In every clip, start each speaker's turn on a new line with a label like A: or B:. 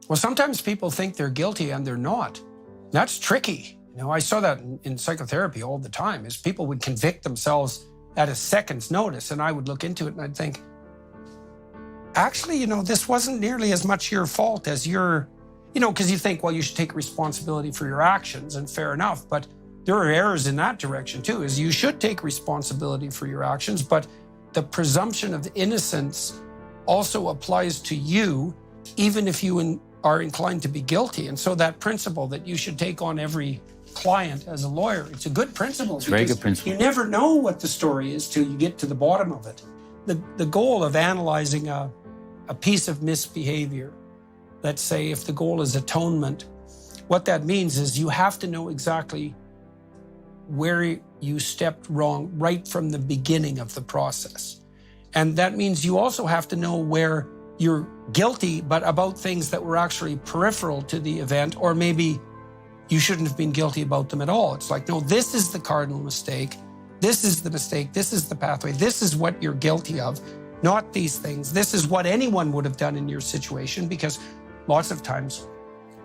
A: Well, sometimes people think they're guilty and they're not. That's tricky. I saw that in psychotherapy all the time, is people would convict themselves at a second's notice, and I would look into it and I'd think, actually, this wasn't nearly as much your fault as because you think, well, you should take responsibility for your actions, and fair enough, but there are errors in that direction too, is you should take responsibility for your actions, but the presumption of innocence also applies to you, even if you are inclined to be guilty. And so that principle that you should take on every client as a lawyer, it's a good principle.
B: It's a very good principle.
A: You never know what the story is till you get to the bottom of it. The goal of analyzing a piece of misbehavior, let's say if the goal is atonement, what that means is you have to know exactly where you stepped wrong right from the beginning of the process. And that means you also have to know where you're guilty, but about things that were actually peripheral to the event, or maybe you shouldn't have been guilty about them at all. It's like, no, this is the cardinal mistake. This is the mistake. This is the pathway. This is what you're guilty of, not these things. This is what anyone would have done in your situation, because lots of times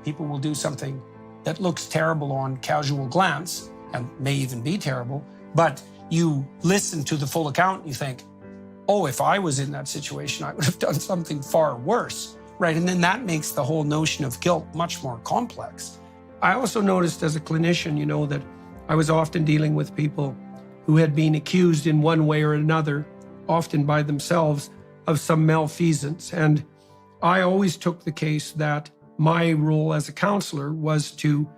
A: people will do something that looks terrible on casual glance and may even be terrible, but you listen to the full account and you think, oh, if I was in that situation, I would have done something far worse, right? And then that makes the whole notion of guilt much more complex. I also noticed as a clinician, that I was often dealing with people who had been accused in one way or another, often by themselves, of some malfeasance. And I always took the case that my role as a counselor was to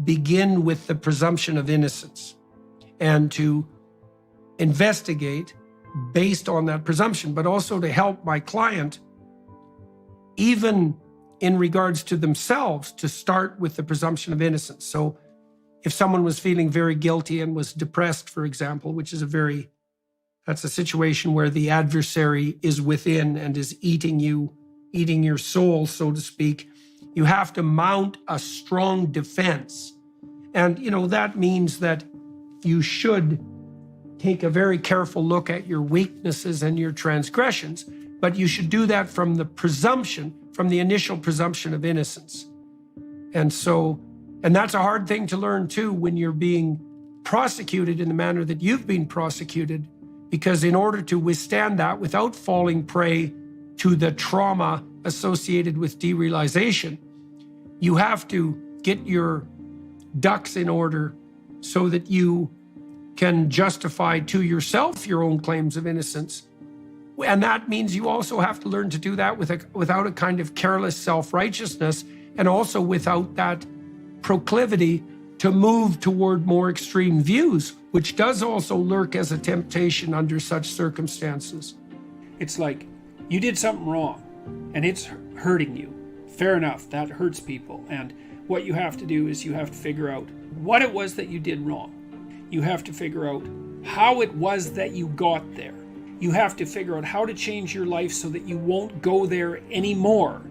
A: begin with the presumption of innocence and to investigate based on that presumption, but also to help my client, even in regards to themselves, to start with the presumption of innocence. So if someone was feeling very guilty and was depressed, for example, which is that's a situation where the adversary is within and is eating your soul, so to speak, you have to mount a strong defense. And, that means that you should take a very careful look at your weaknesses and your transgressions, but you should do that from the initial presumption of innocence. And that's a hard thing to learn too when you're being prosecuted in the manner that you've been prosecuted, because in order to withstand that without falling prey to the trauma associated with derealization, you have to get your ducks in order so that you can justify to yourself your own claims of innocence. And that means you also have to learn to do that without a kind of careless self-righteousness, and also without that proclivity to move toward more extreme views, which does also lurk as a temptation under such circumstances.
C: It's like you did something wrong and it's hurting you. Fair enough, that hurts people. And what you have to do is you have to figure out what it was that you did wrong. You have to figure out how it was that you got there. You have to figure out how to change your life so that you won't go there anymore.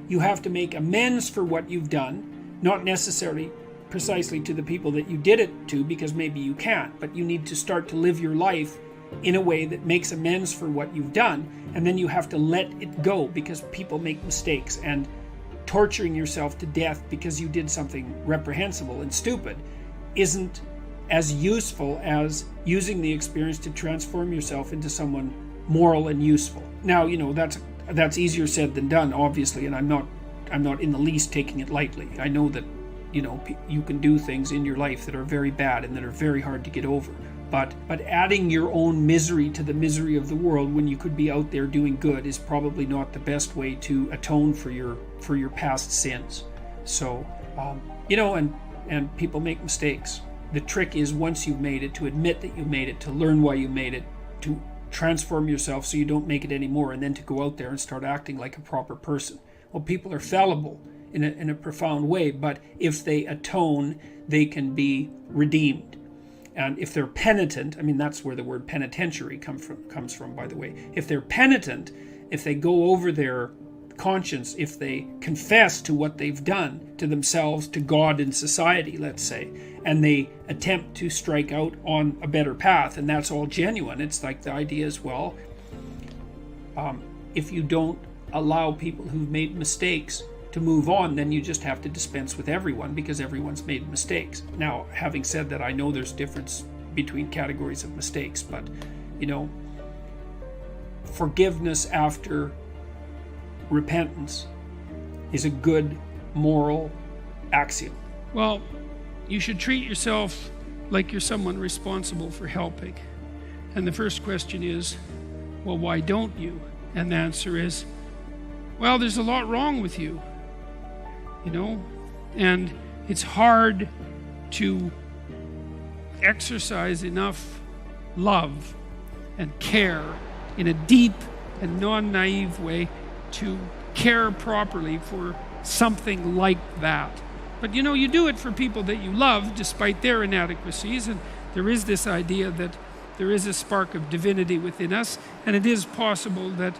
C: You have to make amends for what you've done, not necessarily precisely to the people that you did it to, because maybe you can't, but you need to start to live your life in a way that makes amends for what you've done, and then you have to let it go, because people make mistakes, and torturing yourself to death because you did something reprehensible and stupid isn't as useful as using the experience to transform yourself into someone moral and useful. Now, that's easier said than done, obviously, and I'm not in the least taking it lightly. I know that, you can do things in your life that are very bad and that are very hard to get over. But adding your own misery to the misery of the world when you could be out there doing good is probably not the best way to atone for your past sins. So, and people make mistakes. The trick is, once you've made it, to admit that you made it, to learn why you made it, to transform yourself so you don't make it anymore, and then to go out there and start acting like a proper person. Well, people are fallible in a profound way, but if they atone, they can be redeemed. And if they're penitent, that's where the word penitentiary comes from, by the way. If they're penitent, if they go over their conscience, if they confess to what they've done to themselves, to God and society, let's say, and they attempt to strike out on a better path, and that's all genuine. It's like the idea is, if you don't allow people who've made mistakes to move on, then you just have to dispense with everyone because everyone's made mistakes. Now, having said that, I know there's difference between categories of mistakes, but, you know, forgiveness after repentance is a good moral axiom. Well, you should treat yourself like you're someone responsible for helping. And the first question is, well, why don't you? And the answer is, well, there's a lot wrong with you, you know, and it's hard to exercise enough love and care in a deep and non-naive way to care properly for something like that. But you know, you do it for people that you love despite their inadequacies, and there is this idea that there is a spark of divinity within us, and it is possible that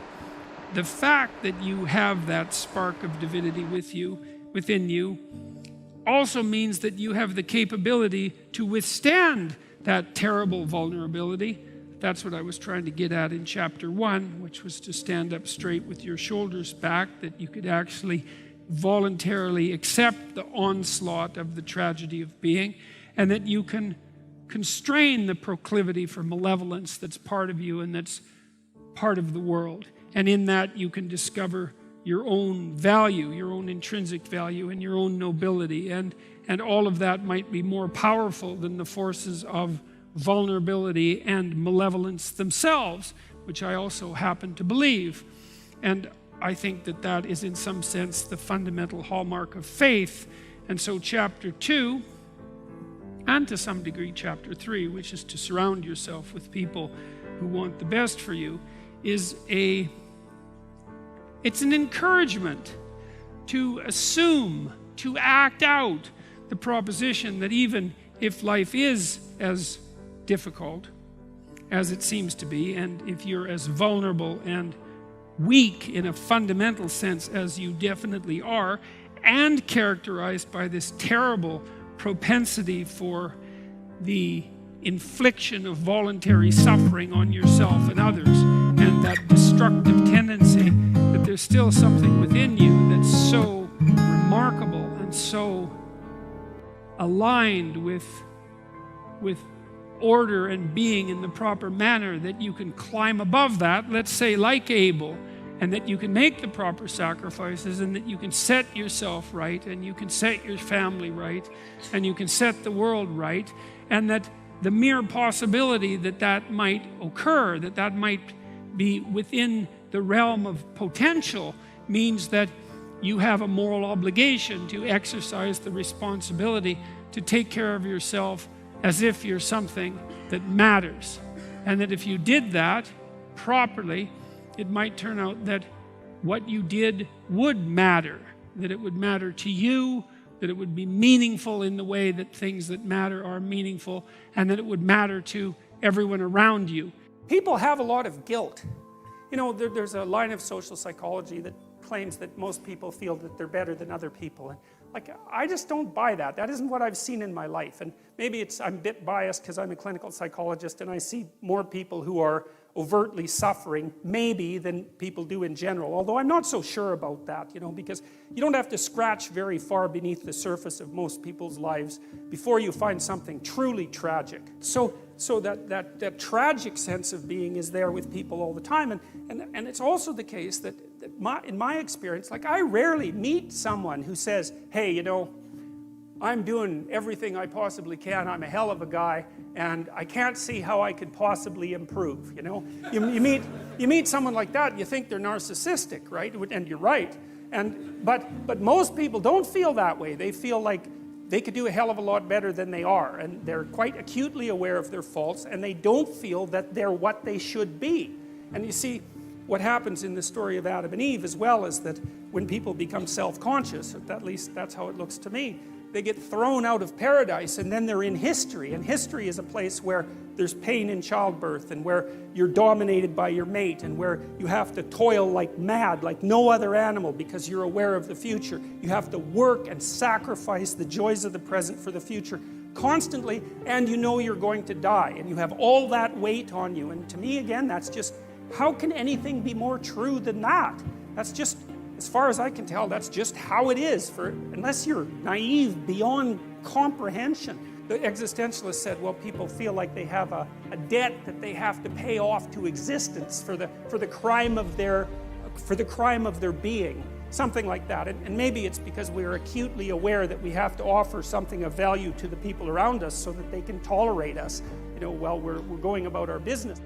C: the fact that you have that spark of divinity within you also means that you have the capability to withstand that terrible vulnerability. That's what I was trying to get at in chapter 1, which was to stand up straight with your shoulders back, that you could actually voluntarily accept the onslaught of the tragedy of being, and that you can constrain the proclivity for malevolence that's part of you and that's part of the world. And in that you can discover your own value, your own intrinsic value, and your own nobility. And all of that might be more powerful than the forces of vulnerability and malevolence themselves, which I also happen to believe. And I think that that is in some sense the fundamental hallmark of faith. And so chapter 2, and to some degree chapter 3, which is to surround yourself with people who want the best for you, it's an encouragement to assume, to act out the proposition that even if life is as difficult as it seems to be, and if you're as vulnerable and weak in a fundamental sense as you definitely are, and characterized by this terrible propensity for the infliction of voluntary suffering on yourself and others, and that destructive tendency, that there's still something within you that's so remarkable and so aligned with order and being in the proper manner that you can climb above that, let's say like Abel, and that you can make the proper sacrifices, and that you can set yourself right, and you can set your family right, and you can set the world right, and that the mere possibility that that might occur, that that might be within the realm of potential, means that you have a moral obligation to exercise the responsibility to take care of yourself as if you're something that matters. And that if you did that properly, it might turn out that what you did would matter, that it would matter to you, that it would be meaningful in the way that things that matter are meaningful, and that it would matter to everyone around you. People have a lot of guilt. You know, there's a line of social psychology that claims that most people feel that they're better than other people. And like, I just don't buy that. That isn't what I've seen in my life. And maybe I'm a bit biased because I'm a clinical psychologist and I see more people who are overtly suffering, maybe, than people do in general. Although I'm not so sure about that, you know, because you don't have to scratch very far beneath the surface of most people's lives before you find something truly tragic. So that tragic sense of being is there with people all the time. And it's also the case that in my experience, like, I rarely meet someone who says, hey, you know, I'm doing everything I possibly can, I'm a hell of a guy, and I can't see how I could possibly improve, you know? You meet someone like that, you think they're narcissistic, right? And you're right. But most people don't feel that way. They feel like they could do a hell of a lot better than they are, and they're quite acutely aware of their faults, and they don't feel that they're what they should be. And you see, what happens in the story of Adam and Eve as well is that when people become self-conscious, at least that's how it looks to me, they get thrown out of paradise, and then they're in history. And history is a place where there's pain in childbirth, and where you're dominated by your mate, and where you have to toil like mad, like no other animal, because you're aware of the future. You have to work and sacrifice the joys of the present for the future constantly, and you know you're going to die, and you have all that weight on you. And to me, again, that's just, how can anything be more true than that? That's just
A: As far as I can tell, that's just how it is, unless you're naive beyond comprehension. The existentialist said, well, people feel like they have a debt that they have to pay off to existence for the crime of their being, something like that. And maybe it's because we're acutely aware that we have to offer something of value to the people around us so that they can tolerate us, while we're going about our business.